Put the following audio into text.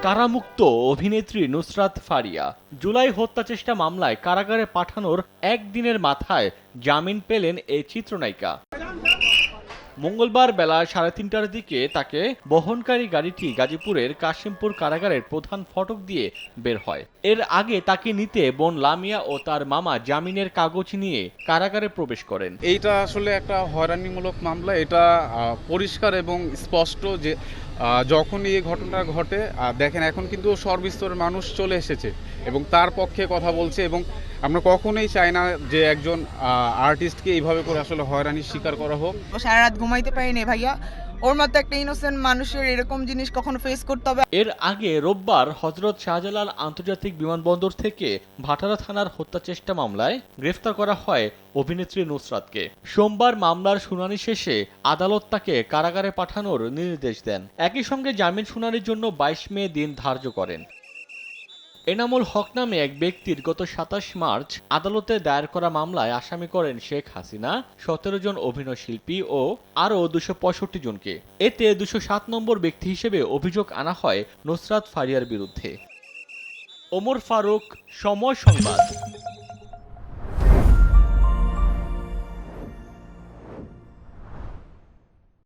কারামুক্ত অভিনেত্রী নুসরাত ফারিয়া জুলাই হত্যাচেষ্টা মামলায় কারাগারে পাঠানোর একদিনের মাথায় জামিন পেলেন এই চিত্রনায়িকা। মঙ্গলবার বেলা 3:30টার দিকে তাকে বহনকারী গাড়িটি গাজীপুরের কাশিমপুর কারাগারের প্রধান ফটক দিয়ে বের হয়। এর আগে তাকে নিতে বোন লামিয়া ও তার মামা জামিনের কাগজ নিয়ে কারাগারে প্রবেশ করেন। এইটা আসলে একটা হয়রানিমূলক মামলা। এটা পরিষ্কার এবং স্পষ্ট যে যখনই এই ঘটনা ঘটে দেখেন এখন কিন্তু সর্বস্তরের মানুষ চলে এসেছে এবং তার পক্ষে কথা বলছে এবং আমরা কখনোই চাই না যে একজন আর্টিস্টকে এইভাবে করে আসলে হয়রানির শিকার করা হোক। সারা রাত ঘুমাইতে পারিনি ভাইয়া, ওর মতো একটা ইনোসেন্ট মানুষের এরকম জিনিস কখনো ফেস করতে হবে। এর আগে রোববার হযরত শাহজালাল আন্তর্জাতিক বিমানবন্দর থেকে ভাটারা থানার হত্যাচেষ্টা মামলায় গ্রেফতার করা হয় অভিনেত্রী নুসরাতকে। সোমবার মামলার শুনানি শেষে আদালত তাকে কারাগারে পাঠানোর নির্দেশ দেন। একই সঙ্গে জামিন শুনানির জন্য 22 মে দিন ধার্য করেন। এনামুল হক নামে এক ব্যক্তির গত 27 মার্চ আদালতে দায়ের করা মামলায় আসামি করেন শেখ হাসিনা, 17 জন অভিনয়শিল্পী ও আরও 265 জনকে। এতে 207 নম্বর ব্যক্তি হিসেবে অভিযোগ আনা হয় নুসরাত ফারিয়ার বিরুদ্ধে। ওমর ফারুক, সময় সংবাদ।